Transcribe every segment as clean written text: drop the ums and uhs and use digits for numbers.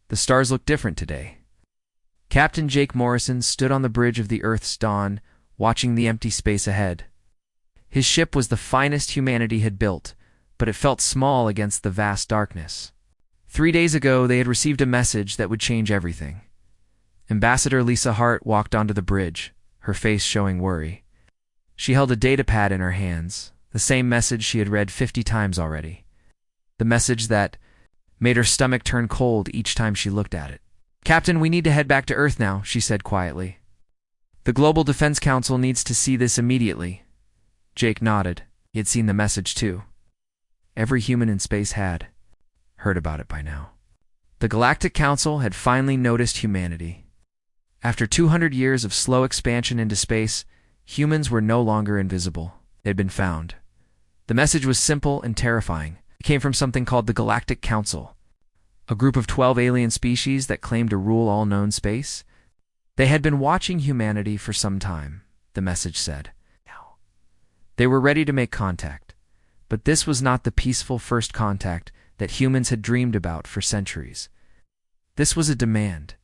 The stars looked different today. Captain Jake Morrison stood on the bridge of the Earth's dawn, watching the empty space ahead. His ship was the finest humanity had built, but it felt small against the vast darkness. 3 days ago, they had received a message that would change everything. Ambassador Lisa Hart walked onto the bridge, her face showing worry. She held a datapad in her hands, the same message she had read 50 times already. The message that made her stomach turn cold each time she looked at it. "Captain, we need to head back to Earth now," she said quietly. "The Global Defense Council needs to see this immediately." Jake nodded. He had seen the message too. Every human in space had heard about it by now. The Galactic Council had finally noticed humanity. After 200 years of slow expansion into space, humans were no longer invisible. They had been found. The message was simple and terrifying. It came from something called the Galactic Council, a group of 12 alien species that claimed to rule all known space. They had been watching humanity for some time, the message said. They were ready to make contact, but this was not the peaceful first contact that humans had dreamed about for centuries. This was a demand.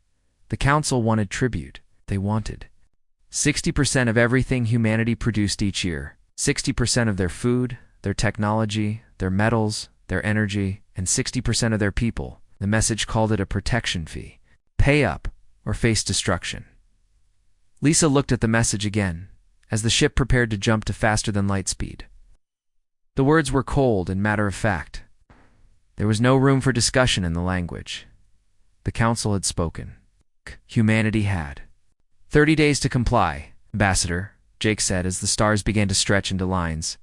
The Council wanted tribute. They wanted 60% of everything humanity produced each year, 60% of their food, their technology, their metals, their energy, and 60% of their people. The message called it a protection fee. Pay up or face destruction. Lisa looked at the message again, as the ship prepared to jump to faster-than-light speed. The words were cold and matter-of-fact. There was no room for discussion in the language. The Council had spoken. Humanity had 30 days to comply, Ambassador, Jake said as the stars began to stretch into lines.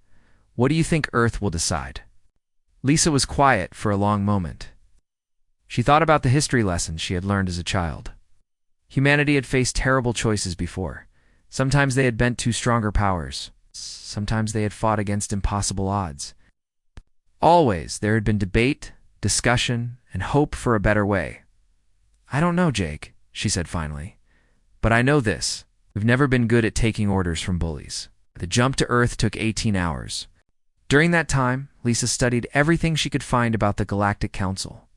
What do you think Earth will decide? Lisa was quiet for a long moment. She thought about the history lessons she had learned as a child. Humanity had faced terrible choices before. Sometimes they had bent to stronger powers. Sometimes they had fought against impossible odds. Always there had been debate, discussion, and hope for a better way. I don't know, Jake, she said finally. But I know this. We've never been good at taking orders from bullies. The jump to Earth took 18 hours. During that time, Lisa studied everything she could find about the Galactic Council.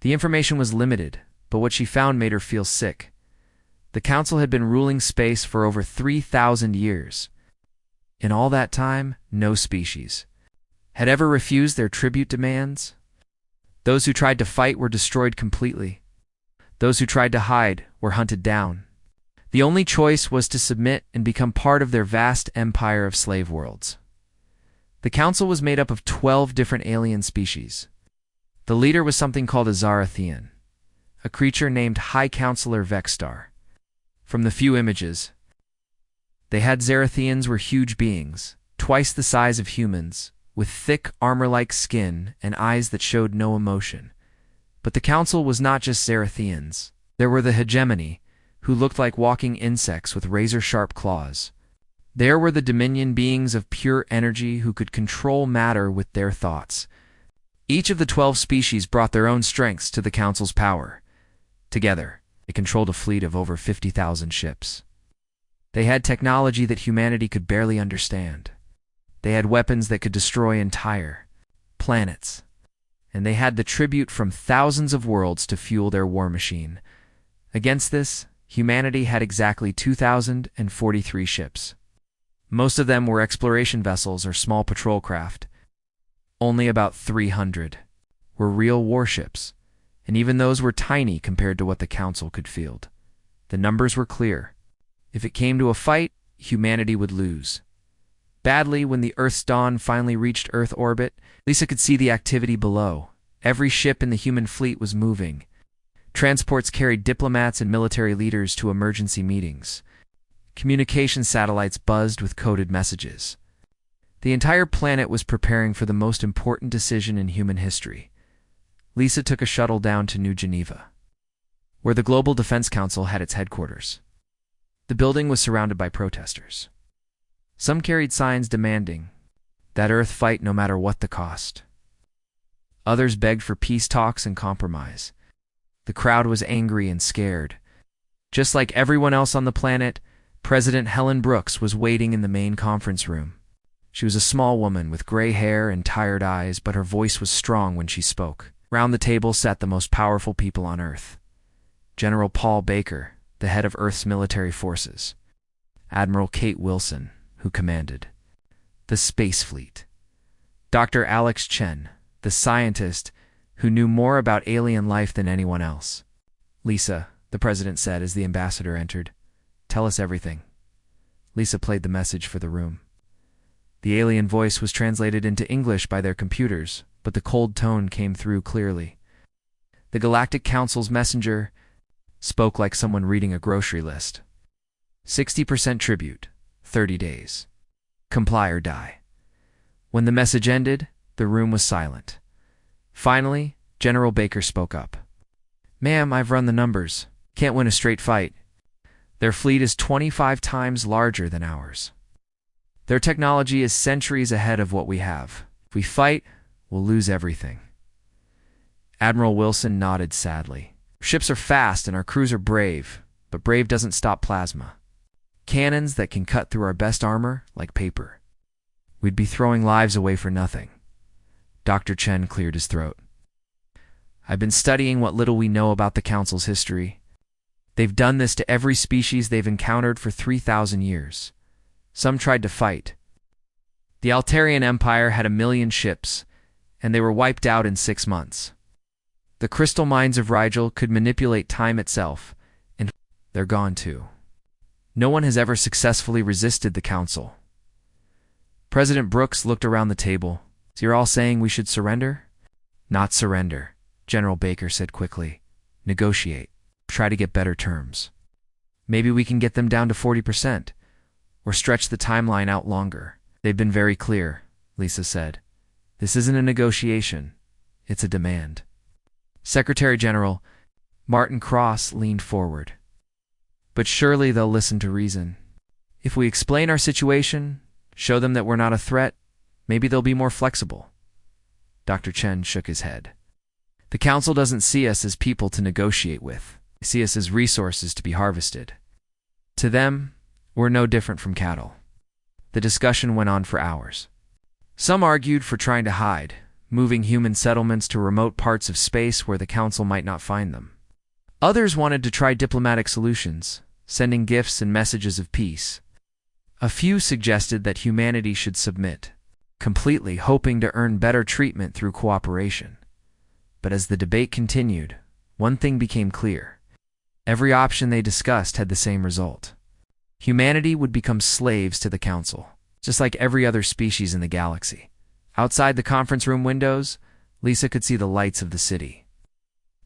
The information was limited, but what she found made her feel sick. The Council had been ruling space for over 3,000 years. In all that time, no species had ever refused their tribute demands. Those who tried to fight were destroyed completely. Those who tried to hide were hunted down. The only choice was to submit and become part of their vast empire of slave worlds. The Council was made up of 12 different alien species. The leader was something called a Zarathian, a creature named High Counselor Vexstar. From the few images, they had Zarathians were huge beings, twice the size of humans, with thick armor-like skin and eyes that showed no emotion. But the Council was not just Zarathians. There were the Hegemony, who looked like walking insects with razor-sharp claws. There were the Dominion beings of pure energy who could control matter with their thoughts. Each of the 12 species brought their own strengths to the Council's power. Together, they controlled a fleet of over 50,000 ships. They had technology that humanity could barely understand. They had weapons that could destroy entire planets. And they had the tribute from thousands of worlds to fuel their war machine. Against this, humanity had exactly 2,043 ships. Most of them were exploration vessels or small patrol craft. Only about 300 were real warships, and even those were tiny compared to what the Council could field. The numbers were clear. If it came to a fight, humanity would lose. Badly, when the Earth's dawn finally reached Earth orbit, Lisa could see the activity below. Every ship in the human fleet was moving. Transports carried diplomats and military leaders to emergency meetings. Communication satellites buzzed with coded messages. The entire planet was preparing for the most important decision in human history. Lisa took a shuttle down to New Geneva, where the Global Defense Council had its headquarters. The building was surrounded by protesters. Some carried signs demanding that Earth fight no matter what the cost. Others begged for peace talks and compromise. The crowd was angry and scared. Just like everyone else on the planet, President Helen Brooks was waiting in the main conference room. She was a small woman with gray hair and tired eyes, but her voice was strong when she spoke. Round the table sat the most powerful people on Earth. General Paul Baker, the head of Earth's military forces. Admiral Kate Wilson, who commanded the Space Fleet. Dr. Alex Chen, the scientist who knew more about alien life than anyone else. "Lisa," the president said as the ambassador entered, "tell us everything." Lisa played the message for the room. The alien voice was translated into English by their computers, but the cold tone came through clearly. The Galactic Council's messenger spoke like someone reading a grocery list. 60% tribute, 30 days. Comply or die. When the message ended, the room was silent. Finally, General Baker spoke up. "Ma'am, I've run the numbers. Can't win a straight fight. Their fleet is 25 times larger than ours. Their technology is centuries ahead of what we have. If we fight, we'll lose everything." Admiral Wilson nodded sadly. "Ships are fast and our crews are brave, but brave doesn't stop plasma. Cannons that can cut through our best armor like paper. We'd be throwing lives away for nothing." Dr. Chen cleared his throat. "I've been studying what little we know about the Council's history. They've done this to every species they've encountered for 3,000 years. Some tried to fight. The Altarian Empire had 1,000,000 ships, and they were wiped out in 6 months. The crystal mines of Rigel could manipulate time itself, and they're gone too. No one has ever successfully resisted the Council." President Brooks looked around the table. "So you're all saying we should surrender?" "Not surrender," General Baker said quickly. "Negotiate. Try to get better terms. Maybe we can get them down to 40%, or stretch the timeline out longer." "They've been very clear," Lisa said. "This isn't a negotiation. It's a demand." Secretary General Martin Cross leaned forward. "But surely they'll listen to reason. If we explain our situation, show them that we're not a threat, maybe they'll be more flexible." Dr. Chen shook his head. "The Council doesn't see us as people to negotiate with. They see us as resources to be harvested. To them, we're no different from cattle." The discussion went on for hours. Some argued for trying to hide, moving human settlements to remote parts of space where the Council might not find them. Others wanted to try diplomatic solutions, sending gifts and messages of peace. A few suggested that humanity should submit, completely hoping to earn better treatment through cooperation. But as the debate continued, one thing became clear. Every option they discussed had the same result. Humanity would become slaves to the Council, just like every other species in the galaxy. Outside the conference room windows, Lisa could see the lights of the city.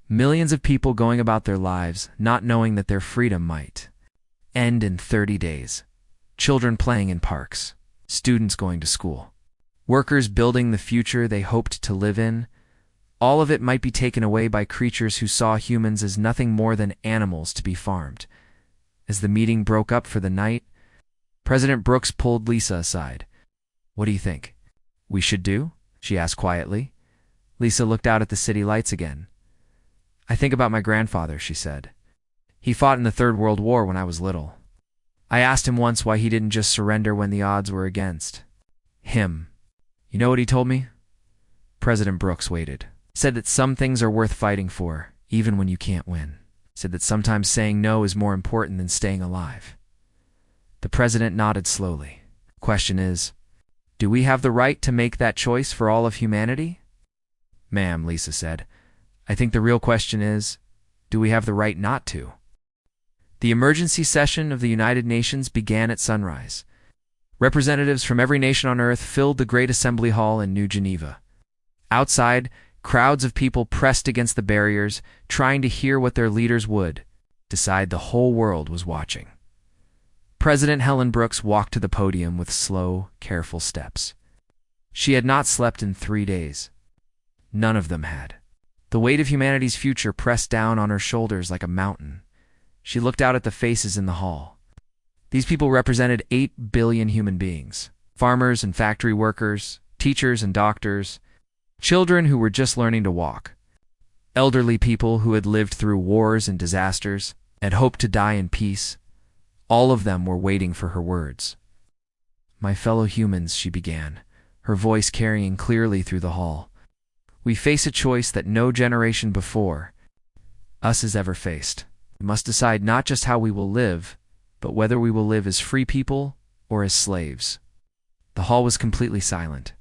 Millions of people going about their lives, not knowing that their freedom might end in 30 days. Children playing in parks, students going to school, workers building the future they hoped to live in. All of it might be taken away by creatures who saw humans as nothing more than animals to be farmed. As the meeting broke up for the night, President Brooks pulled Lisa aside. "What do you think we should do?" she asked quietly. Lisa looked out at the city lights again. "I think about my grandfather," she said. "He fought in the Third World War when I was little. I asked him once why he didn't just surrender when the odds were against him. You know what he told me?" President Brooks waited. "Said that some things are worth fighting for, even when you can't win. Said that sometimes saying no is more important than staying alive." The president nodded slowly. "Question is, do we have the right to make that choice for all of humanity?" "Ma'am," Lisa said, "I think the real question is, do we have the right not to?" The emergency session of the United Nations began at sunrise. Representatives from every nation on Earth filled the Great Assembly Hall in New Geneva. Outside, crowds of people pressed against the barriers, trying to hear what their leaders would decide. The whole world was watching. President Helen Brooks walked to the podium with slow, careful steps. She had not slept in 3 days. None of them had. The weight of humanity's future pressed down on her shoulders like a mountain. She looked out at the faces in the hall. These people represented 8 billion human beings. Farmers and factory workers, teachers and doctors, children who were just learning to walk, elderly people who had lived through wars and disasters and hoped to die in peace. All of them were waiting for her words. "My fellow humans," she began, her voice carrying clearly through the hall. We face a choice that no generation before us has ever faced. We must decide not just how we will live, but whether we will live as free people or as slaves. The hall was completely silent.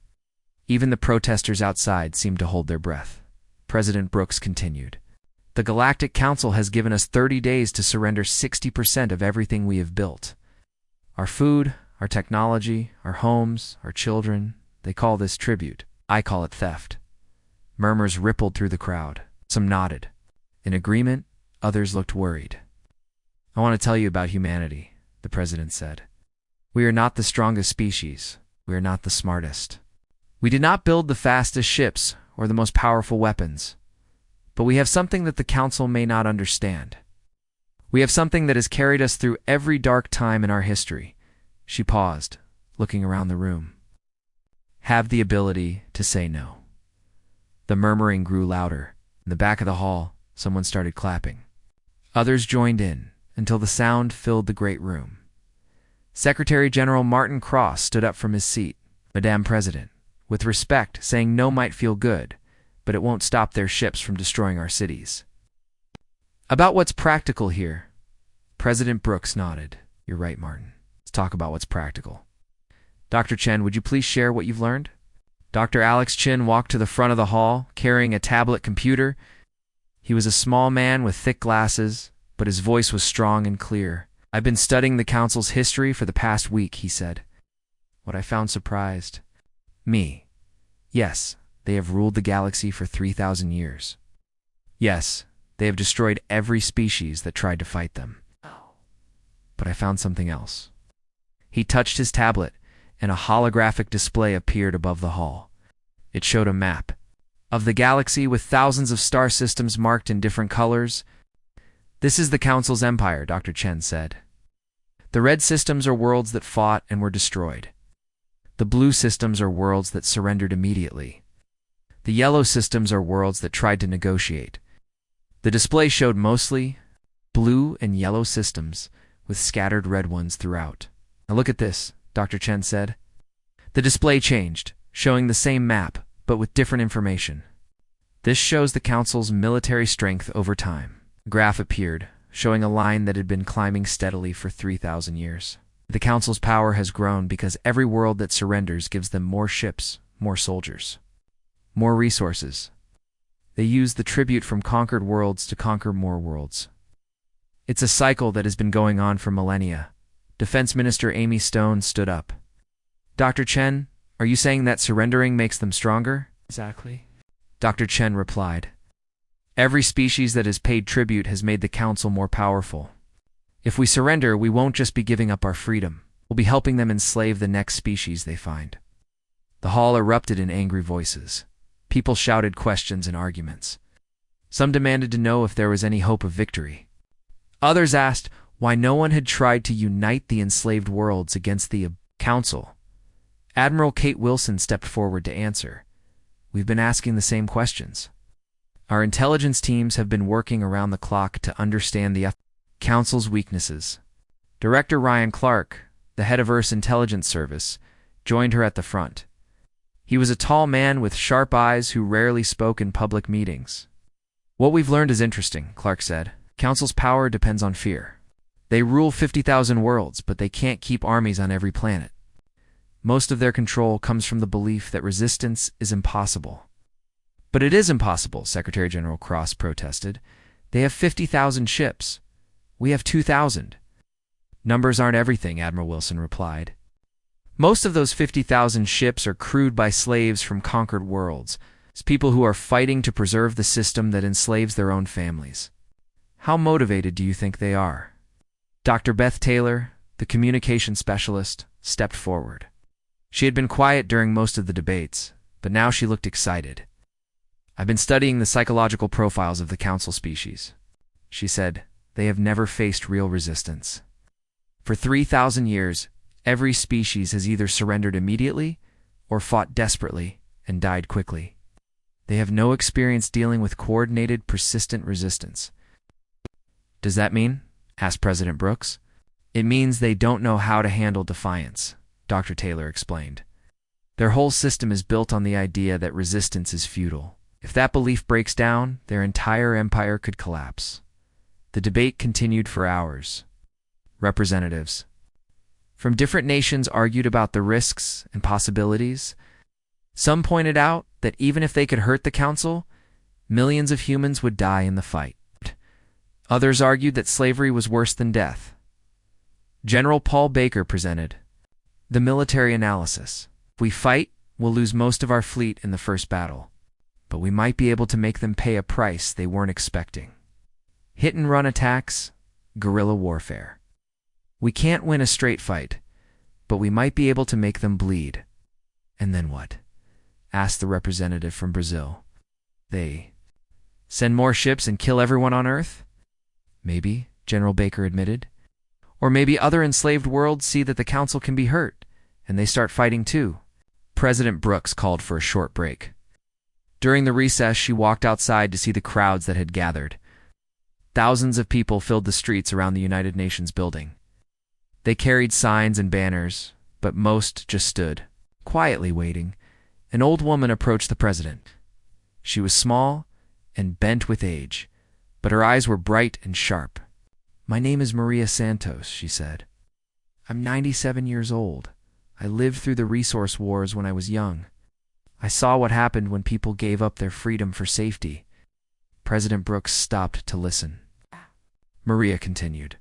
Even the protesters outside seemed to hold their breath. President Brooks continued. The Galactic Council has given us 30 days to surrender 60% of everything we have built. Our food, our technology, our homes, our children. They call this tribute. I call it theft. Murmurs rippled through the crowd. Some nodded. In agreement, others looked worried. I want to tell you about humanity, the president said. We are not the strongest species. We are not the smartest. We did not build the fastest ships or the most powerful weapons. But we have something that the council may not understand. We have something that has carried us through every dark time in our history. She paused, looking around the room. Have the ability to say no. The murmuring grew louder. In the back of the hall, someone started clapping. Others joined in, until the sound filled the great room. Secretary General Martin Cross stood up from his seat. Madame President, with respect, saying no might feel good, but it won't stop their ships from destroying our cities. About what's practical here. President Brooks nodded. You're right, Martin. Let's talk about what's practical. Dr. Chen, would you please share what you've learned? Dr. Alex Chen walked to the front of the hall, carrying a tablet computer. He was a small man with thick glasses, but his voice was strong and clear. I've been studying the Council's history for the past week, he said. What I found surprised me. Yes, they have ruled the galaxy for 3,000 years. Yes, they have destroyed every species that tried to fight them. But I found something else. He touched his tablet, and a holographic display appeared above the hall. It showed a map of the galaxy with thousands of star systems marked in different colors. This is the Council's empire, Dr. Chen said. The red systems are worlds that fought and were destroyed. The blue systems are worlds that surrendered immediately. The yellow systems are worlds that tried to negotiate. The display showed mostly blue and yellow systems with scattered red ones throughout. Now look at this, Dr. Chen said. The display changed, showing the same map, but with different information. This shows the Council's military strength over time. A graph appeared, showing a line that had been climbing steadily for 3,000 years. The Council's power has grown because every world that surrenders gives them more ships, more soldiers, more resources. They use the tribute from conquered worlds to conquer more worlds. It's a cycle that has been going on for millennia. Defense Minister Amy Stone stood up. Dr. Chen, are you saying that surrendering makes them stronger? Exactly. Dr. Chen replied. Every species that has paid tribute has made the Council more powerful. If we surrender, we won't just be giving up our freedom. We'll be helping them enslave the next species they find. The hall erupted in angry voices. People shouted questions and arguments. Some demanded to know if there was any hope of victory. Others asked why no one had tried to unite the enslaved worlds against the Council. Admiral Kate Wilson stepped forward to answer. We've been asking the same questions. Our intelligence teams have been working around the clock to understand the Council's weaknesses. Director Ryan Clark, the head of Earth's intelligence service, joined her at the front. He was a tall man with sharp eyes who rarely spoke in public meetings. What we've learned is interesting, Clark said. Council's power depends on fear. They rule 50,000 worlds, but they can't keep armies on every planet. Most of their control comes from the belief that resistance is impossible. But it is impossible, Secretary General Cross protested. They have 50,000 ships. We have 2,000. Numbers aren't everything, Admiral Wilson replied. Most of those 50,000 ships are crewed by slaves from conquered worlds, people who are fighting to preserve the system that enslaves their own families. How motivated do you think they are? Dr. Beth Taylor, the communication specialist, stepped forward. She had been quiet during most of the debates, but now she looked excited. I've been studying the psychological profiles of the Council species. She said, they have never faced real resistance. For 3,000 years, every species has either surrendered immediately or fought desperately and died quickly. They have no experience dealing with coordinated, persistent resistance. Does that mean? Asked President Brooks. It means they don't know how to handle defiance, Dr. Taylor explained. Their whole system is built on the idea that resistance is futile. If that belief breaks down, their entire empire could collapse. The debate continued for hours. Representatives from different nations argued about the risks and possibilities. Some pointed out that even if they could hurt the council, millions of humans would die in the fight. Others argued that slavery was worse than death. General Paul Baker presented the military analysis. If we fight, we'll lose most of our fleet in the first battle, but we might be able to make them pay a price they weren't expecting. Hit-and-run attacks, guerrilla warfare. We can't win a straight fight, but we might be able to make them bleed. And then what? Asked the representative from Brazil. They send more ships and kill everyone on Earth? Maybe, General Baker admitted. Or maybe other enslaved worlds see that the council can be hurt, and they start fighting too. President Brooks called for a short break. During the recess, she walked outside to see the crowds that had gathered. Thousands of people filled the streets around the United Nations building. They carried signs and banners, but most just stood, quietly waiting. An old woman approached the president. She was small and bent with age, but her eyes were bright and sharp. "My name is Maria Santos," she said. "I'm 97 years old. I lived through the resource wars when I was young. I saw what happened when people gave up their freedom for safety." President Brooks stopped to listen. Maria continued.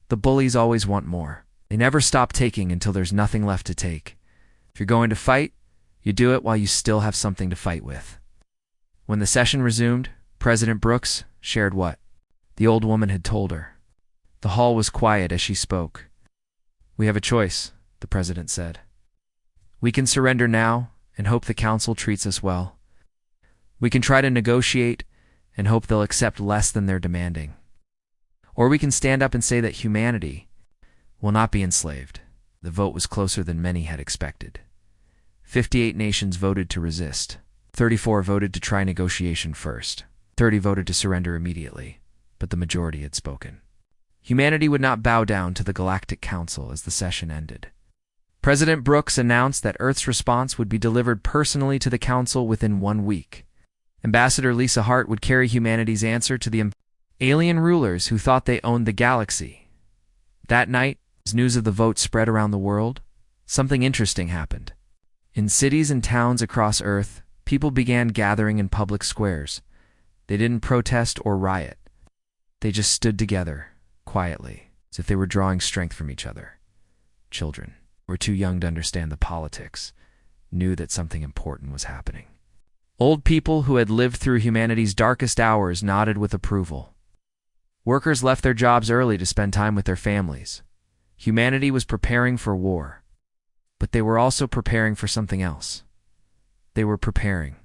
"The bullies always want more. They never stop taking until there's nothing left to take. If you're going to fight, you do it while you still have something to fight with." When the session resumed, President Brooks shared what the old woman had told her. The hall was quiet as she spoke. "We have a choice," the president said. "We can surrender now and hope the council treats us well. We can try to negotiate and hope they'll accept less than they're demanding. Or we can stand up and say that humanity will not be enslaved." The vote was closer than many had expected. 58 nations voted to resist. 34 voted to try negotiation first. 30 voted to surrender immediately, but the majority had spoken. Humanity would not bow down to the Galactic Council as the session ended. President Brooks announced that Earth's response would be delivered personally to the Council within 1 week. Ambassador Lisa Hart would carry humanity's answer to the alien rulers who thought they owned the galaxy. That night, as news of the vote spread around the world, something interesting happened. In cities and towns across Earth, people began gathering in public squares. They didn't protest or riot. They just stood together, quietly, as if they were drawing strength from each other. Children, who were too young to understand the politics, knew that something important was happening. Old people who had lived through humanity's darkest hours nodded with approval. Workers left their jobs early to spend time with their families. Humanity was preparing for war, but they were also preparing for something else. They were preparing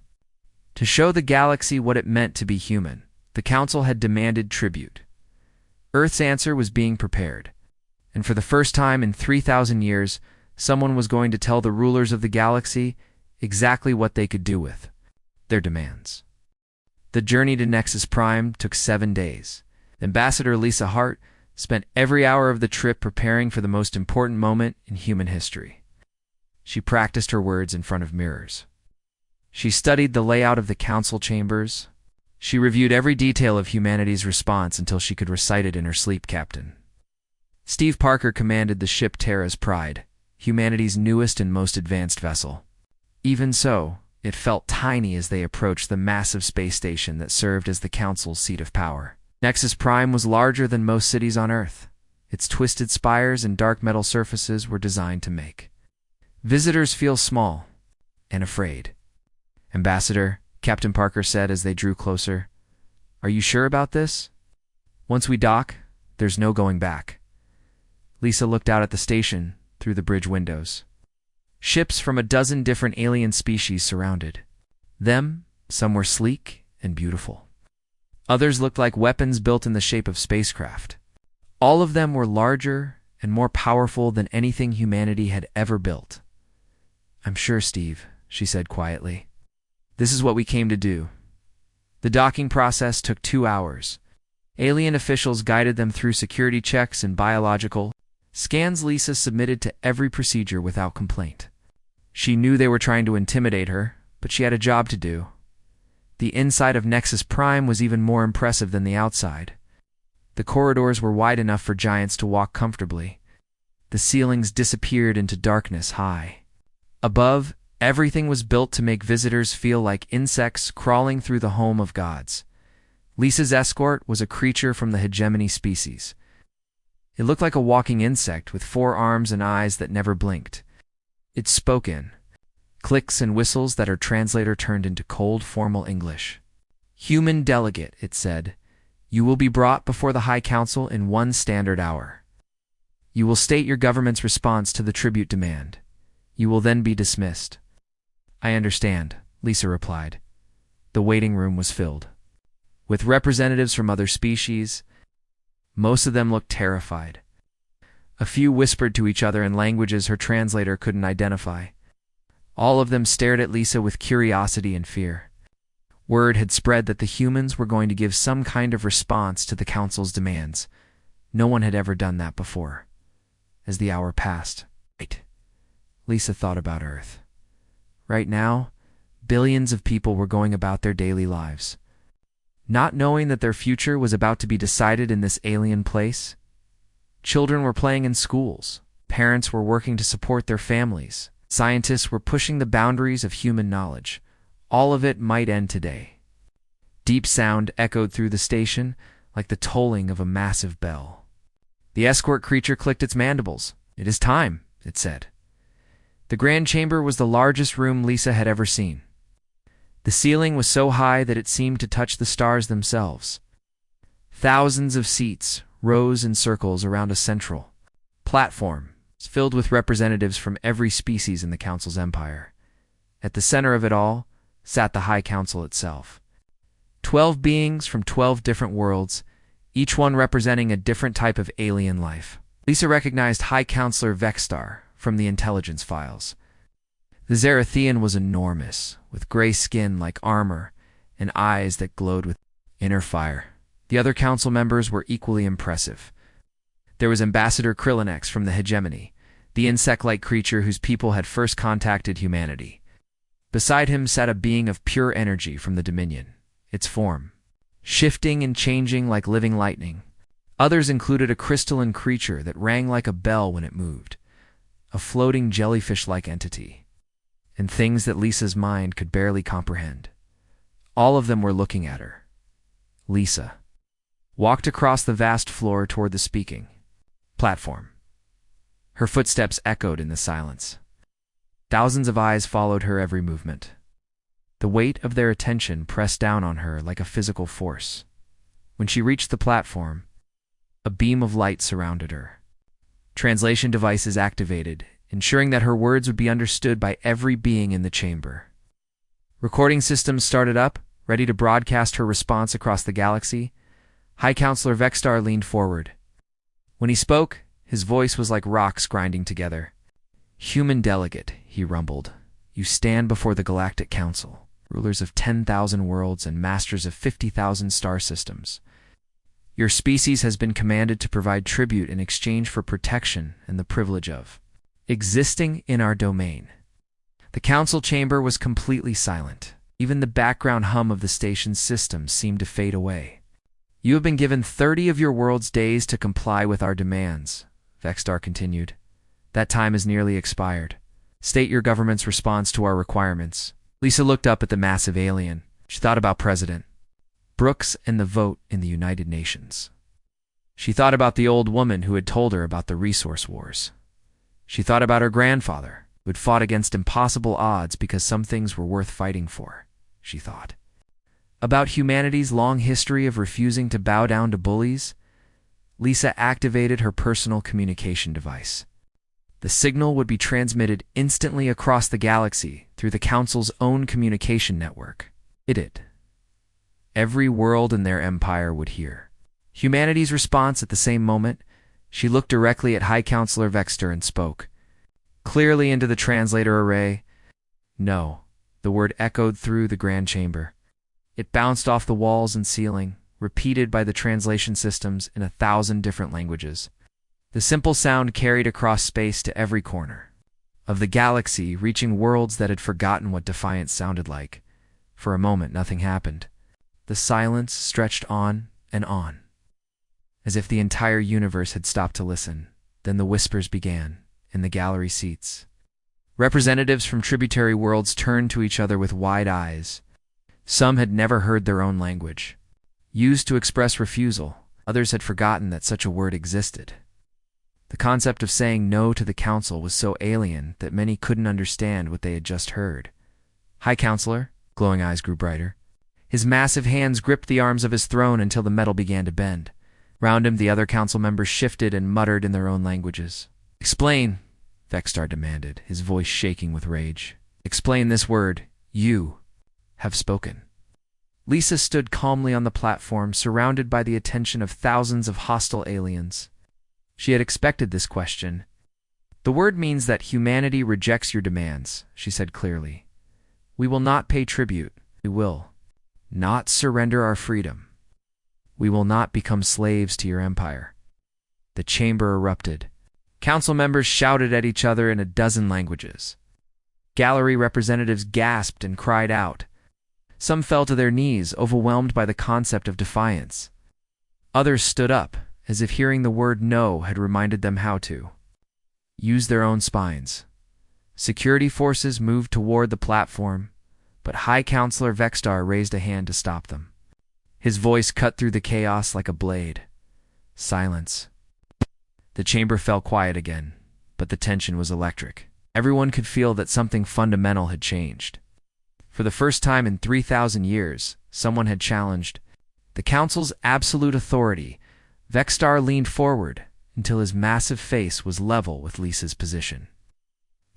to show the galaxy what it meant to be human. The Council had demanded tribute. Earth's answer was being prepared, and for the first time in 3,000 years, someone was going to tell the rulers of the galaxy exactly what they could do with their demands. The journey to Nexus Prime took 7 days. Ambassador Lisa Hart spent every hour of the trip preparing for the most important moment in human history. She practiced her words in front of mirrors. She studied the layout of the council chambers. She reviewed every detail of humanity's response until she could recite it in her sleep captain. Steve Parker commanded the ship Terra's Pride, humanity's newest and most advanced vessel. Even so, it felt tiny as they approached the massive space station that served as the council's seat of power. Nexus Prime was larger than most cities on Earth. Its twisted spires and dark metal surfaces were designed to make visitors feel small and afraid. "Ambassador," Captain Parker said as they drew closer, "are you sure about this? Once we dock, there's no going back." Lisa looked out at the station through the bridge windows. Ships from a dozen different alien species surrounded them. Some were sleek and beautiful. Others looked like weapons built in the shape of spacecraft. All of them were larger and more powerful than anything humanity had ever built. "I'm sure, Steve," she said quietly. "This is what we came to do." The docking process took 2 hours. Alien officials guided them through security checks and biological scans. Lisa submitted to every procedure without complaint. She knew they were trying to intimidate her, but she had a job to do. The inside of Nexus Prime was even more impressive than the outside. The corridors were wide enough for giants to walk comfortably. The ceilings disappeared into darkness high. Above, everything was built to make visitors feel like insects crawling through the home of gods. Lisa's escort was a creature from the hegemony species. It looked like a walking insect with 4 arms and eyes that never blinked. It spoke in clicks and whistles that her translator turned into cold, formal English. "Human delegate," it said, "you will be brought before the High Council in 1 standard hour. You will state your government's response to the tribute demand. You will then be dismissed." "I understand," Lisa replied. The waiting room was filled with representatives from other species. Most of them looked terrified. A few whispered to each other in languages her translator couldn't identify. All of them stared at Lisa with curiosity and fear. Word had spread that the humans were going to give some kind of response to the council's demands. No one had ever done that before. As the hour passed, Lisa thought about Earth. Right now, billions of people were going about their daily lives, not knowing that their future was about to be decided in this alien place. Children were playing in schools. Parents were working to support their families. Scientists were pushing the boundaries of human knowledge. All of it might end today. Deep sound echoed through the station like the tolling of a massive bell. The escort creature clicked its mandibles. "It is time," it said. The grand chamber was the largest room Lisa had ever seen. The ceiling was so high that it seemed to touch the stars themselves. Thousands of seats rose in circles around a central platform filled with representatives from every species in the Council's empire. At the center of it all sat the High Council itself. 12 beings from 12 different worlds, each one representing a different type of alien life. Lisa recognized High Counselor Vexstar from the intelligence files. The Zarathian was enormous, with gray skin like armor and eyes that glowed with inner fire. The other council members were equally impressive. There was Ambassador Krillinax from the hegemony, the insect-like creature whose people had first contacted humanity. Beside him sat a being of pure energy from the Dominion, its form shifting and changing like living lightning. Others included a crystalline creature that rang like a bell when it moved, a floating jellyfish-like entity, and things that Lisa's mind could barely comprehend. All of them were looking at her. Lisa walked across the vast floor toward the speaking platform. Her footsteps echoed in the silence. Thousands of eyes followed her every movement. The weight of their attention pressed down on her like a physical force. When she reached the platform, a beam of light surrounded her. Translation devices activated, ensuring that her words would be understood by every being in the chamber. Recording systems started up, ready to broadcast her response across the galaxy. High Counselor Vexstar leaned forward. When he spoke, his voice was like rocks grinding together. "Human delegate," he rumbled, "you stand before the Galactic Council, rulers of 10,000 worlds and masters of 50,000 star systems. Your species has been commanded to provide tribute in exchange for protection and the privilege of existing in our domain." The council chamber was completely silent. Even the background hum of the station's systems seemed to fade away. "You have been given 30 of your world's days to comply with our demands," Vexstar continued. "That time has nearly expired. State your government's response to our requirements." Lisa looked up at the massive alien. She thought about President Brooks and the vote in the United Nations. She thought about the old woman who had told her about the resource wars. She thought about her grandfather, who had fought against impossible odds because some things were worth fighting for, she thought. About humanity's long history of refusing to bow down to bullies. Lisa activated her personal communication device. The signal would be transmitted instantly across the galaxy through the Council's own communication network. It did. Every world in their empire would hear humanity's response at the same moment. She looked directly at High Counselor Vexter and spoke clearly into the translator array. "No," the word echoed through the grand chamber. It bounced off the walls and ceiling, repeated by the translation systems in 1,000 different languages. The simple sound carried across space to every corner of the galaxy, reaching worlds that had forgotten what defiance sounded like. For a moment, nothing happened. The silence stretched on and on, as if the entire universe had stopped to listen. Then the whispers began, in the gallery seats. Representatives from tributary worlds turned to each other with wide eyes. Some had never heard their own language, used to express refusal. Others had forgotten that such a word existed. The concept of saying no to the council was so alien that many couldn't understand what they had just heard. "High Counselor," glowing eyes grew brighter. His massive hands gripped the arms of his throne until the metal began to bend. Round him, the other council members shifted and muttered in their own languages. "Explain," Vexstar demanded, his voice shaking with rage. "Explain this word. You have spoken." Lisa stood calmly on the platform, surrounded by the attention of thousands of hostile aliens. She had expected this question. "The word means that humanity rejects your demands," she said clearly. "We will not pay tribute. We will not surrender our freedom. We will not become slaves to your empire." The chamber erupted. Council members shouted at each other in a dozen languages. Gallery representatives gasped and cried out. Some fell to their knees, overwhelmed by the concept of defiance. Others stood up, as if hearing the word no had reminded them how to use their own spines. Security forces moved toward the platform, but High Counselor Vexstar raised a hand to stop them. His voice cut through the chaos like a blade. Silence. The chamber fell quiet again, but the tension was electric. Everyone could feel that something fundamental had changed. For the first time in 3,000 years, someone had challenged the council's absolute authority. Vexstar leaned forward until his massive face was level with Lisa's position.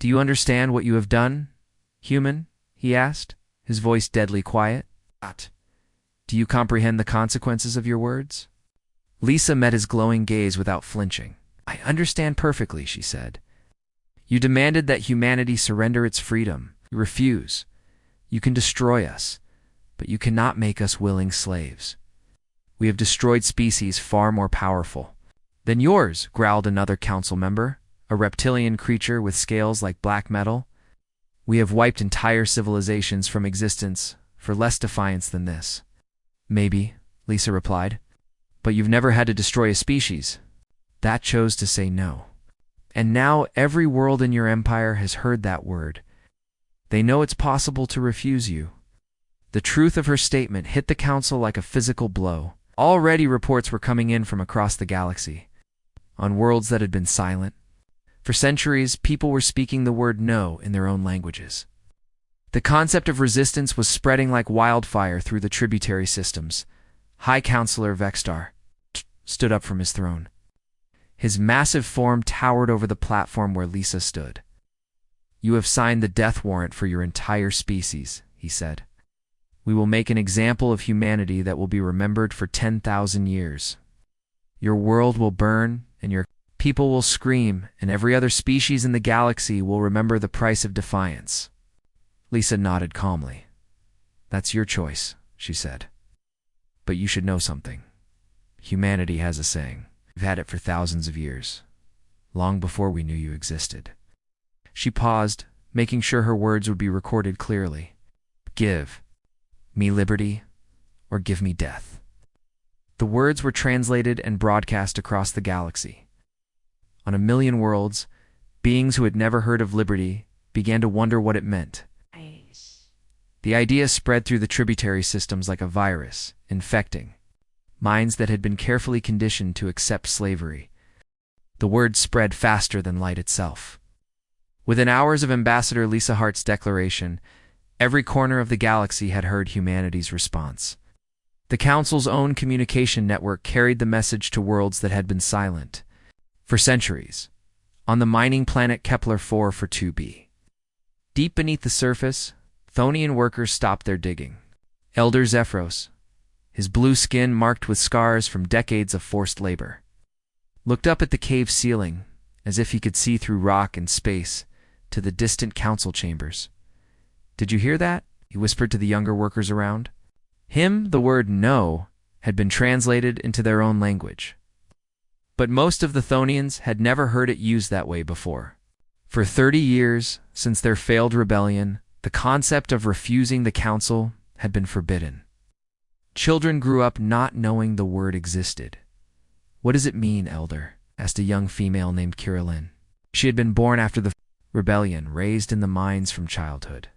"Do you understand what you have done, human?" he asked, his voice deadly quiet. "Do you comprehend the consequences of your words?" Lisa met his glowing gaze without flinching. "I understand perfectly," she said. "You demanded that humanity surrender its freedom. You refuse. You can destroy us, but you cannot make us willing slaves. We have destroyed species far more powerful than yours," growled another council member, a reptilian creature with scales like black metal. "We have wiped entire civilizations from existence for less defiance than this." "Maybe," Lisa replied, "but you've never had to destroy a species that chose to say no. And now every world in your empire has heard that word. They know it's possible to refuse you." The truth of her statement hit the council like a physical blow. Already reports were coming in from across the galaxy. On worlds that had been silent for centuries, people were speaking the word no in their own languages. The concept of resistance was spreading like wildfire through the tributary systems. High Counselor Vexstar stood up from his throne. His massive form towered over the platform where Lisa stood. "You have signed the death warrant for your entire species," he said. "We will make an example of humanity that will be remembered for 10,000 years. Your world will burn, and your people will scream, and every other species in the galaxy will remember the price of defiance." Lisa nodded calmly. "That's your choice," she said. "But you should know something. Humanity has a saying. We've had it for thousands of years, long before we knew you existed." She paused, making sure her words would be recorded clearly. "Give me liberty, or give me death." The words were translated and broadcast across the galaxy. On a million worlds, beings who had never heard of liberty began to wonder what it meant. The idea spread through the tributary systems like a virus, infecting minds that had been carefully conditioned to accept slavery. The word spread faster than light itself. Within hours of Ambassador Lisa Hart's declaration, every corner of the galaxy had heard humanity's response. The Council's own communication network carried the message to worlds that had been silent for centuries. On the mining planet Kepler-4 for 2b. Deep beneath the surface, Thonian workers stopped their digging. Elder Zephyros, his blue skin marked with scars from decades of forced labor, looked up at the cave ceiling as if he could see through rock and space to the distant council chambers. "Did you hear that?" he whispered to the younger workers around. The word no had been translated into their own language. But most of the Thonians had never heard it used that way before. For 30 years, since their failed rebellion, the concept of refusing the council had been forbidden. Children grew up not knowing the word existed. "What does it mean, Elder?" asked a young female named Kirillin. She had been born after the rebellion, raised in the mines from childhood.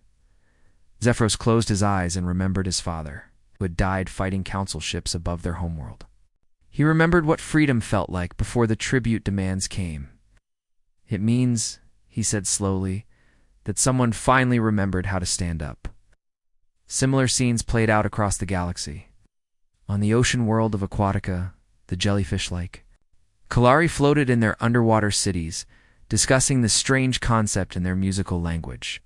Zephyros closed his eyes and remembered his father, who had died fighting council ships above their homeworld. He remembered what freedom felt like before the tribute demands came. "It means," he said slowly, "that someone finally remembered how to stand up." Similar scenes played out across the galaxy. On the ocean world of Aquatica, the jellyfish lake, Kalari floated in their underwater cities, discussing the strange concept in their musical language.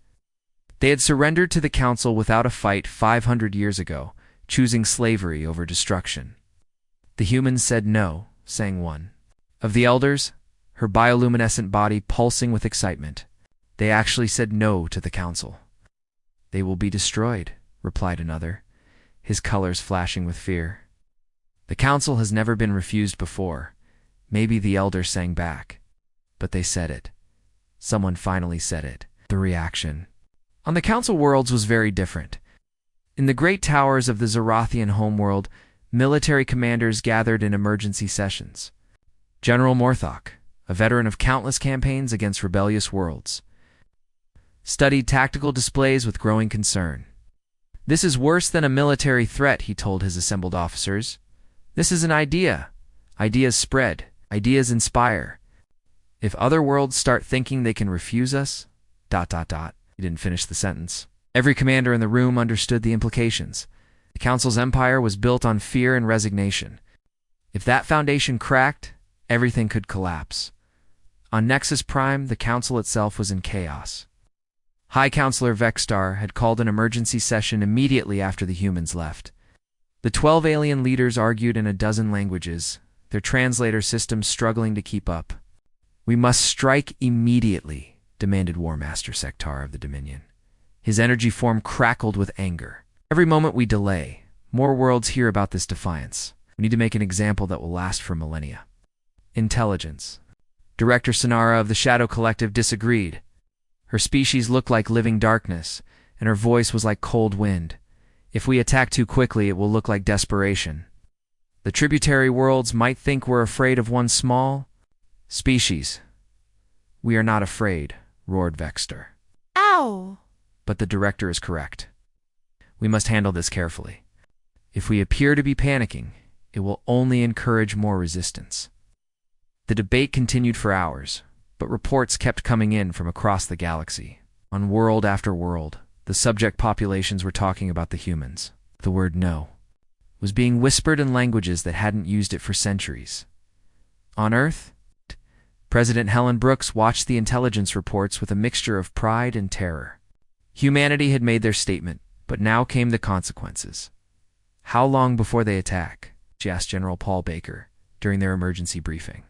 They had surrendered to the council without a fight 500 years ago, choosing slavery over destruction. "The humans said no," sang one. Of the elders, her bioluminescent body pulsing with excitement, "they actually said no to the council." "They will be destroyed," replied another, his colors flashing with fear. "The council has never been refused before," maybe the elder sang back. "But they said it. Someone finally said it." The reaction on the council worlds was very different. In the great towers of the Zorathian homeworld, military commanders gathered in emergency sessions. General Morthok, a veteran of countless campaigns against rebellious worlds, studied tactical displays with growing concern. "This is worse than a military threat," he told his assembled officers. "This is an idea. Ideas spread. Ideas inspire. If other worlds start thinking they can refuse us, ... He didn't finish the sentence. Every commander in the room understood the implications. The council's empire was built on fear and resignation. If that foundation cracked, everything could collapse. On Nexus Prime, the council itself was in chaos. High Counselor Vexstar had called an emergency session immediately after the humans left. The 12 alien leaders argued in a dozen languages, their translator systems struggling to keep up. "We must strike immediately," demanded War Master Sektar of the Dominion. His energy form crackled with anger. "Every moment we delay, more worlds hear about this defiance. We need to make an example that will last for millennia." Intelligence. Director Sonara of the Shadow Collective disagreed. Her species looked like living darkness, and her voice was like cold wind. "If we attack too quickly, it will look like desperation. The tributary worlds might think we're afraid of one small species." "We are not afraid," roared Vexter. Ow! But the director is correct. We must handle this carefully. If we appear to be panicking, it will only encourage more resistance. The debate continued for hours, but reports kept coming in from across the galaxy. On world after world, the subject populations were talking about the humans. The word "no" was being whispered in languages that hadn't used it for centuries. On Earth, President Helen Brooks watched the intelligence reports with a mixture of pride and terror. Humanity had made their statement, but now came the consequences. "How long before they attack?" she asked General Paul Baker during their emergency briefing.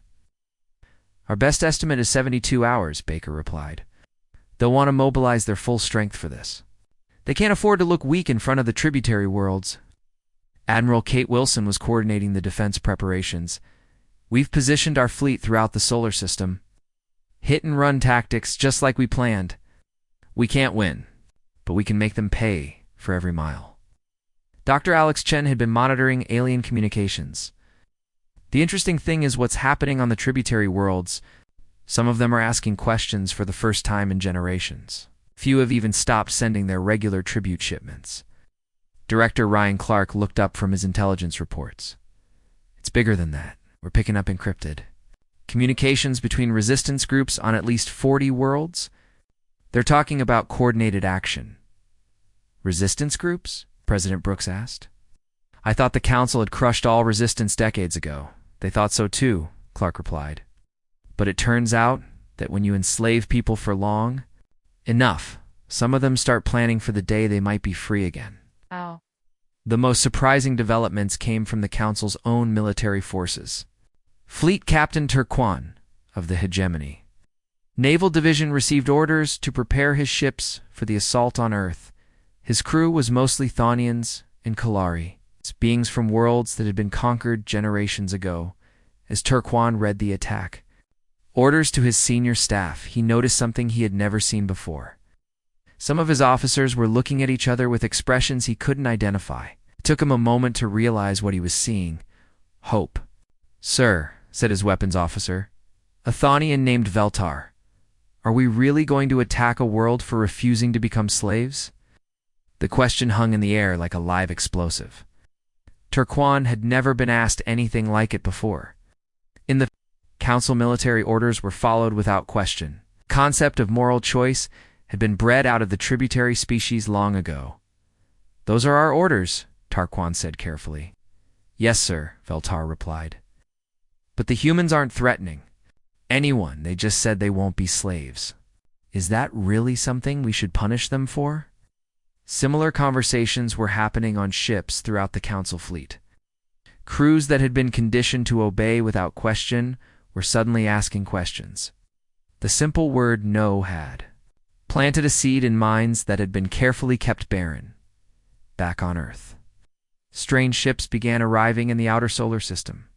"Our best estimate is 72 hours, Baker replied. "They'll want to mobilize their full strength for this. They can't afford to look weak in front of the tributary worlds." Admiral Kate Wilson was coordinating the defense preparations. "We've positioned our fleet throughout the solar system. Hit-and-run tactics, just like we planned. We can't win, but we can make them pay for every mile." Dr. Alex Chen had been monitoring alien communications. "The interesting thing is what's happening on the tributary worlds. Some of them are asking questions for the first time in generations. Few have even stopped sending their regular tribute shipments." Director Ryan Clark looked up from his intelligence reports. "It's bigger than that. We're picking up encrypted communications between resistance groups on at least 40 worlds. They're talking about coordinated action." "Resistance groups?" President Brooks asked. "I thought the Council had crushed all resistance decades ago." "They thought so too," Clark replied. "But it turns out that when you enslave people for long enough, some of them start planning for the day they might be free again." Ow. The most surprising developments came from the Council's own military forces. Fleet Captain Turquan of the Hegemony Naval Division received orders to prepare his ships for the assault on Earth. His crew was mostly Thonians and Kalari, beings from worlds that had been conquered generations ago. As Turquan read the orders to his senior staff, he noticed something he had never seen before. Some of his officers were looking at each other with expressions he couldn't identify. It took him a moment to realize what he was seeing. Hope. "Sir," said his weapons officer, "a Thonian named Veltar. Are we really going to attack a world for refusing to become slaves?" The question hung in the air like a live explosive. Turquan had never been asked anything like it before. In the council, military orders were followed without question. The concept of moral choice had been bred out of the tributary species long ago. "Those are our orders," Turquan said carefully. "Yes, sir," Veltar replied. "But the humans aren't threatening anyone. They just said they won't be slaves. Is that really something we should punish them for?" Similar conversations were happening on ships throughout the council fleet. Crews that had been conditioned to obey without question were suddenly asking questions. The simple word "no" had planted a seed in minds that had been carefully kept barren. Back on Earth, strange ships began arriving in the outer solar system.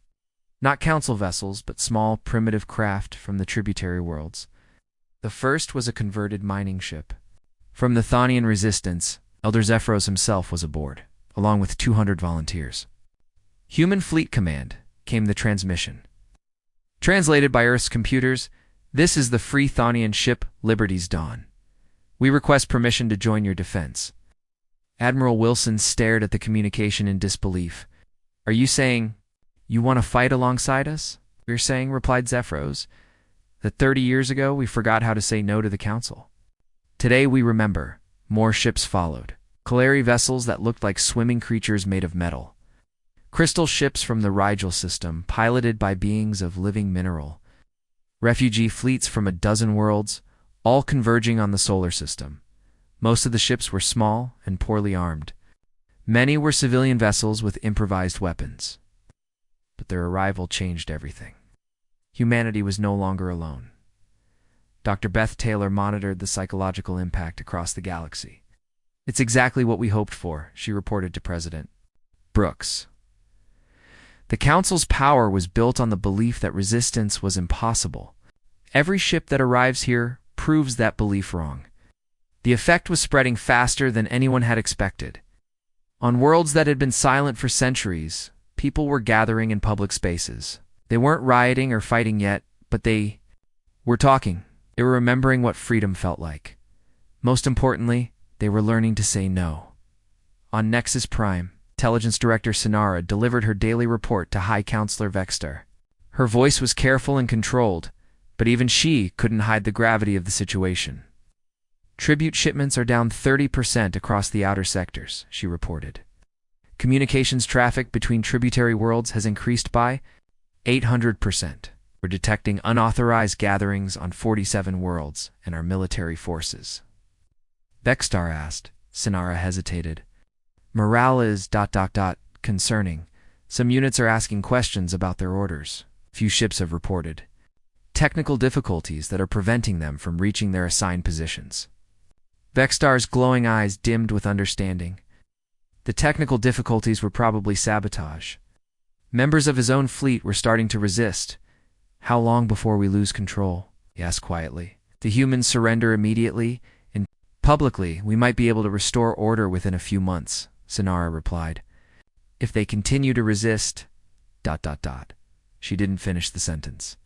Not council vessels, but small, primitive craft from the tributary worlds. The first was a converted mining ship. From the Thonian resistance, Elder Zephyros himself was aboard, along with 200 volunteers. "Human Fleet Command," came the transmission. "Translated by Earth's computers, this is the Free Thonian ship Liberty's Dawn. We request permission to join your defense." Admiral Wilson stared at the communication in disbelief. "Are you saying you want to fight alongside us?" "We're saying," replied Zephyros, "that 30 years ago we forgot how to say no to the council. Today we remember." More ships followed. Kalari vessels that looked like swimming creatures made of metal. Crystal ships from the Rigel system, piloted by beings of living mineral. Refugee fleets from a dozen worlds, all converging on the solar system. Most of the ships were small and poorly armed. Many were civilian vessels with improvised weapons. But their arrival changed everything. Humanity was no longer alone. Dr. Beth Taylor monitored the psychological impact across the galaxy. "It's exactly what we hoped for," she reported to President Brooks. The Council's power was built on the belief that resistance was impossible. Every ship that arrives here proves that belief wrong. The effect was spreading faster than anyone had expected. On worlds that had been silent for centuries, people were gathering in public spaces. They weren't rioting or fighting yet, but they were talking. They were remembering what freedom felt like. Most importantly, they were learning to say no. On Nexus Prime, Intelligence Director Sinara delivered her daily report to High Counselor Vextar. Her voice was careful and controlled, but even she couldn't hide the gravity of the situation. "Tribute shipments are down 30% across the outer sectors," she reported. "Communications traffic between tributary worlds has increased by 800%. We're detecting unauthorized gatherings on 47 worlds and our military forces." Vextar asked. Sinara hesitated. "Morale is ... concerning. Some units are asking questions about their orders. Few ships have reported technical difficulties that are preventing them from reaching their assigned positions." Vextar's glowing eyes dimmed with understanding. The technical difficulties were probably sabotage. Members of his own fleet were starting to resist. "How long before we lose control?" he asked quietly. "The humans surrender immediately, and publicly we might be able to restore order within a few months," Sinara replied. "If they continue to resist... She didn't finish the sentence.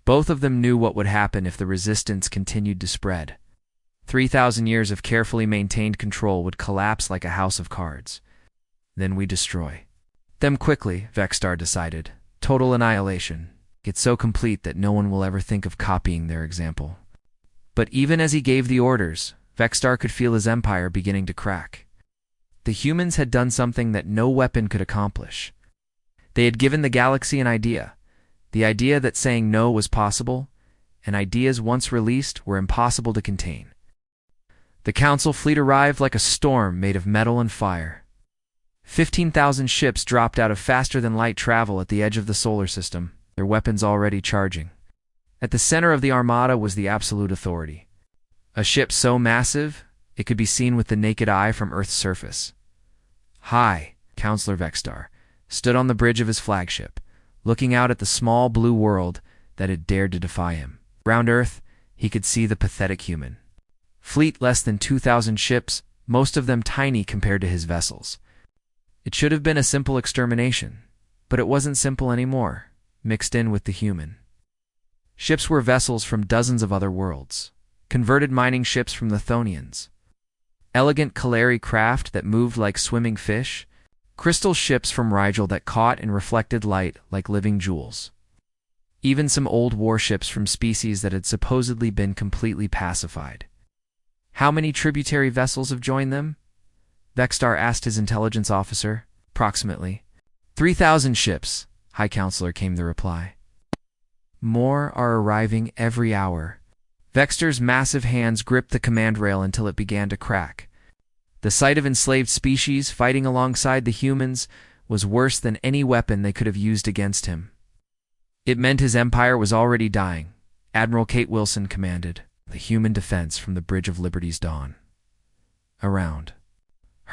Both of them knew what would happen if the resistance continued to spread. 3,000 years of carefully maintained control would collapse like a house of cards. Then we destroy them quickly, Vextar decided. Total annihilation. It's so complete that no one will ever think of copying their example. But even as he gave the orders, Vextar could feel his empire beginning to crack. The humans had done something that no weapon could accomplish. They had given the galaxy an idea. The idea that saying no was possible, and ideas once released were impossible to contain. The Council fleet arrived like a storm made of metal and fire. 15,000 ships dropped out of faster-than-light travel at the edge of the solar system, their weapons already charging. At the center of the armada was the absolute authority. A ship so massive, it could be seen with the naked eye from Earth's surface. High Counselor Vextar stood on the bridge of his flagship, looking out at the small blue world that had dared to defy him. Round Earth, he could see the pathetic human fleet less than 2,000 ships, most of them tiny compared to his vessels. It should have been a simple extermination, but it wasn't simple anymore, mixed in with the human. Ships were vessels from dozens of other worlds, converted mining ships from the Thonians, elegant Kalari craft that moved like swimming fish, crystal ships from Rigel that caught and reflected light like living jewels. Even some old warships from species that had supposedly been completely pacified. How many tributary vessels have joined them? Vextar asked his intelligence officer. Approximately 3,000 ships, High Counselor, came the reply. More are arriving every hour. Vextar's massive hands gripped the command rail until it began to crack. The sight of enslaved species fighting alongside the humans was worse than any weapon they could have used against him. It meant his empire was already dying. Admiral Kate Wilson commanded the human defense from the Bridge of Liberty's dawn. Around.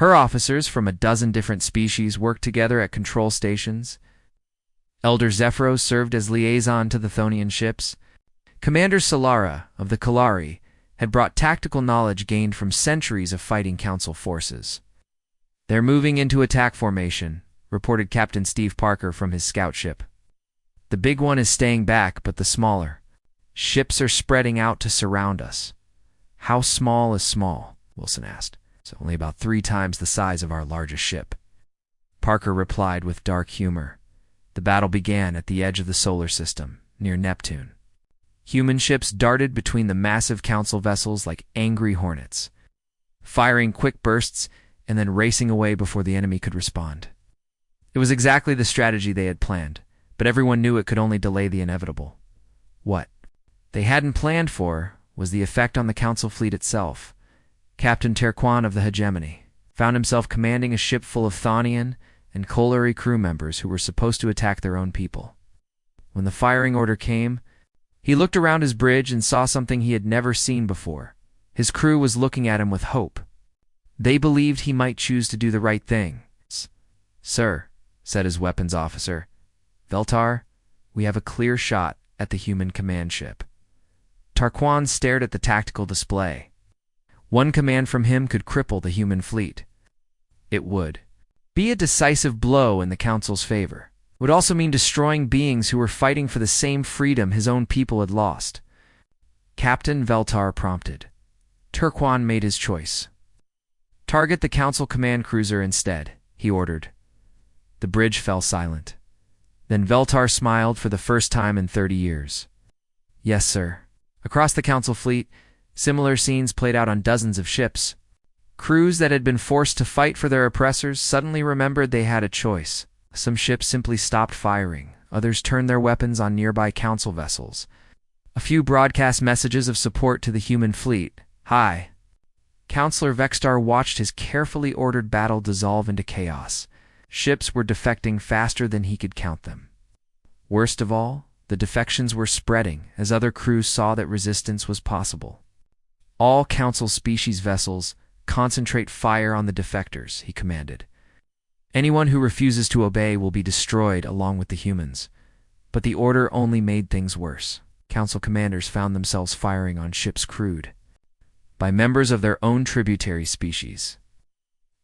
Her officers from a dozen different species worked together at control stations. Elder Zephyros served as liaison to the Thonian ships. Commander Solara of the Kalari had brought tactical knowledge gained from centuries of fighting Council forces. "They're moving into attack formation," reported Captain Steve Parker from his scout ship. "The big one is staying back, but the smaller ships are spreading out to surround us." "How small is small?" Wilson asked. "It's only about 3 times the size of our largest ship." Parker replied with dark humor. The battle began at the edge of the solar system, near Neptune. Human ships darted between the massive Council vessels like angry hornets, firing quick bursts and then racing away before the enemy could respond. It was exactly the strategy they had planned, but everyone knew it could only delay the inevitable. What they hadn't planned for was the effect on the Council fleet itself. Captain Terquan of the Hegemony found himself commanding a ship full of Thonian and Kolari crew members who were supposed to attack their own people. When the firing order came, he looked around his bridge and saw something he had never seen before. His crew was looking at him with hope. They believed he might choose to do the right thing. "Sir," said his weapons officer, "Veltar, we have a clear shot at the human command ship." Tarquan stared at the tactical display. One command from him could cripple the human fleet. It would be a decisive blow in the Council's favor. It would also mean destroying beings who were fighting for the same freedom his own people had lost. Captain Veltar prompted. Turquan made his choice. "Target the Council command cruiser instead," he ordered. The bridge fell silent. Then Veltar smiled for the first time in 30 years. "Yes, sir." Across the Council fleet, similar scenes played out on dozens of ships. Crews that had been forced to fight for their oppressors suddenly remembered they had a choice. Some ships simply stopped firing. Others turned their weapons on nearby Council vessels. A few broadcast messages of support to the human fleet. "Hi." Counselor Vextar watched his carefully ordered battle dissolve into chaos. Ships were defecting faster than he could count them. Worst of all, the defections were spreading as other crews saw that resistance was possible. "All Council species vessels, concentrate fire on the defectors," he commanded. "Anyone who refuses to obey will be destroyed along with the humans." But the order only made things worse. Council commanders found themselves firing on ships crewed by members of their own tributary species.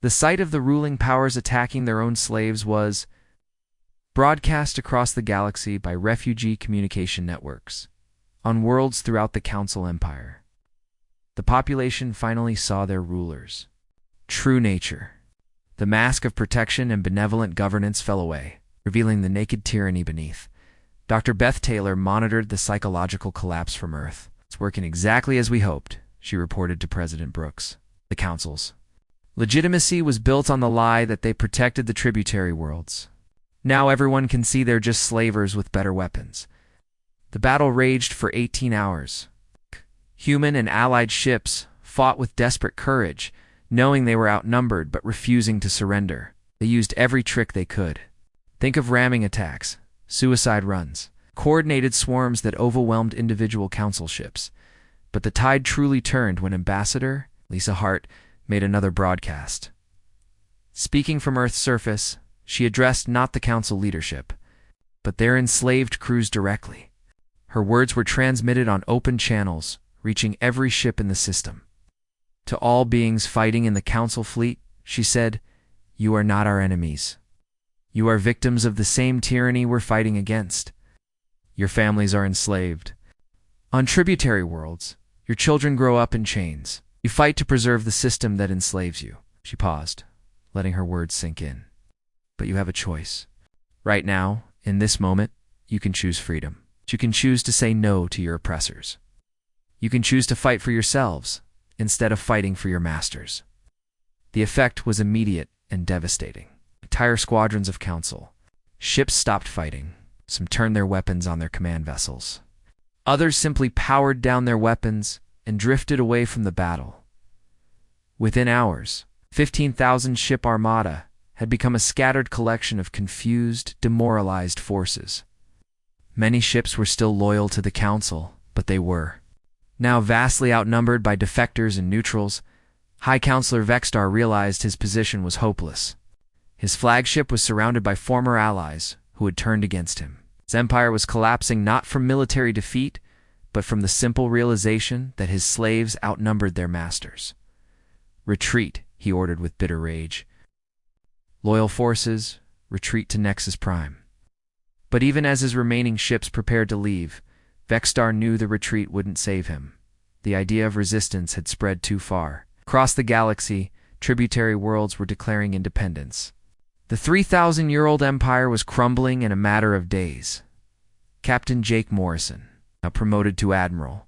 The sight of the ruling powers attacking their own slaves was broadcast across the galaxy by refugee communication networks, on worlds throughout the Council Empire. The population finally saw their rulers' true nature. The mask of protection and benevolent governance fell away, revealing the naked tyranny beneath. Dr. Beth Taylor monitored the psychological collapse from Earth. "It's working exactly as we hoped," she reported to President Brooks. The Council's legitimacy was built on the lie that they protected the tributary worlds. Now everyone can see they're just slavers with better weapons. The battle raged for 18 hours. Human and allied ships fought with desperate courage, knowing they were outnumbered but refusing to surrender. They used every trick they could. Think of ramming attacks, suicide runs, coordinated swarms that overwhelmed individual Council ships. But the tide truly turned when Ambassador Lisa Hart made another broadcast. Speaking from Earth's surface, she addressed not the Council leadership, but their enslaved crews directly. Her words were transmitted on open channels, reaching every ship in the system. To all beings fighting in the Council fleet, she said, "You are not our enemies. You are victims of the same tyranny we're fighting against. Your families are enslaved. On tributary worlds, your children grow up in chains. You fight to preserve the system that enslaves you." She paused, letting her words sink in. "But you have a choice. Right now, in this moment, you can choose freedom. You can choose to say no to your oppressors. You can choose to fight for yourselves instead of fighting for your masters." The effect was immediate and devastating. Entire squadrons of Council ships stopped fighting. Some turned their weapons on their command vessels. Others simply powered down their weapons and drifted away from the battle. Within hours, 15,000 ship armada had become a scattered collection of confused, demoralized forces. Many ships were still loyal to the Council, but they were now vastly outnumbered by defectors and neutrals. High Counselor Vexstar realized his position was hopeless. His flagship was surrounded by former allies who had turned against him. His empire was collapsing not from military defeat, but from the simple realization that his slaves outnumbered their masters. "Retreat," he ordered with bitter rage. "Loyal forces, retreat to Nexus Prime." But even as his remaining ships prepared to leave, Vexstar knew the retreat wouldn't save him. The idea of resistance had spread too far. Across the galaxy, tributary worlds were declaring independence. The 3,000-year-old empire was crumbling in a matter of days. Captain Jake Morrison, now promoted to admiral,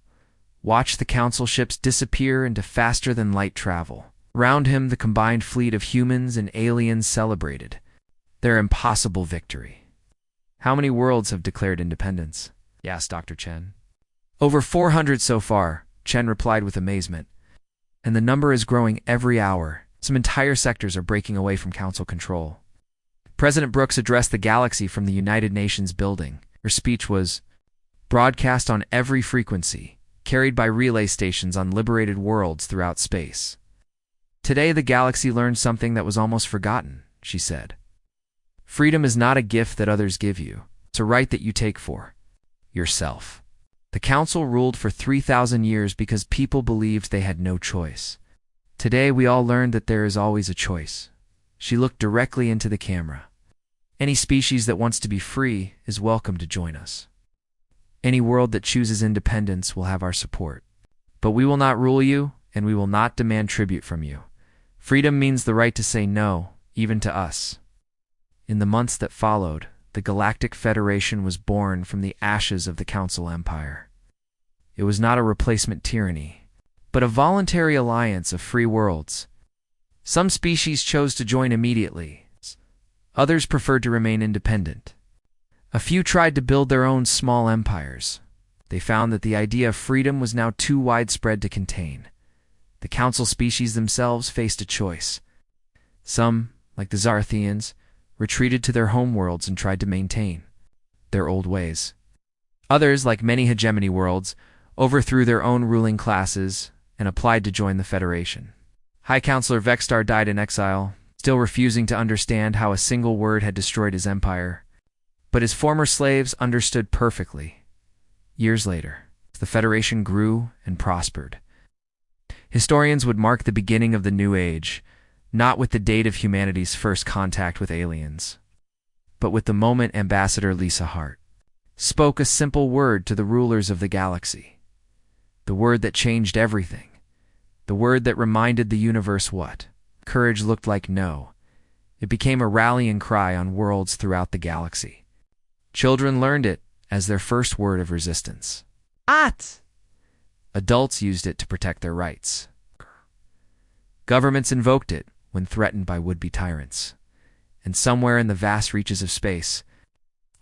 watched the Council ships disappear into faster-than-light travel. Around him, the combined fleet of humans and aliens celebrated their impossible victory. "How many worlds have declared independence?" asked Dr. Chen. "Over 400 so far," Chen replied with amazement. "And the number is growing every hour. Some entire sectors are breaking away from Council control." President Brooks addressed the galaxy from the United Nations building. Her speech was broadcast on every frequency, carried by relay stations on liberated worlds throughout space. "Today the galaxy learned something that was almost forgotten," she said. "Freedom is not a gift that others give you. It's a right that you take for yourself. The Council ruled for 3,000 years because people believed they had no choice. Today we all learned that there is always a choice." She looked directly into the camera. "Any species that wants to be free is welcome to join us. Any world that chooses independence will have our support. But we will not rule you, and we will not demand tribute from you. Freedom means the right to say no, even to us." In the months that followed, the Galactic Federation was born from the ashes of the Council Empire. It was not a replacement tyranny, but a voluntary alliance of free worlds. Some species chose to join immediately. Others preferred to remain independent. A few tried to build their own small empires. They found that the idea of freedom was now too widespread to contain. The Council species themselves faced a choice. Some, like the Zarthians, retreated to their homeworlds and tried to maintain their old ways. Others, like many hegemony worlds, overthrew their own ruling classes and applied to join the Federation. High Counselor Vexstar died in exile, still refusing to understand how a single word had destroyed his empire. But his former slaves understood perfectly. Years later, the Federation grew and prospered. Historians would mark the beginning of the New Age, not with the date of humanity's first contact with aliens, but with the moment Ambassador Lisa Hart spoke a simple word to the rulers of the galaxy. The word that changed everything. The word that reminded the universe what courage looked like. No. It became a rallying cry on worlds throughout the galaxy. Children learned it as their first word of resistance. At! Adults used it to protect their rights. Governments invoked it when threatened by would-be tyrants. And somewhere in the vast reaches of space,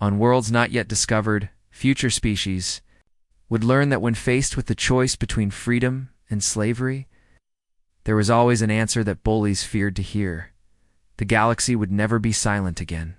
on worlds not yet discovered, future species would learn that when faced with the choice between freedom and slavery, there was always an answer that bullies feared to hear. The galaxy would never be silent again.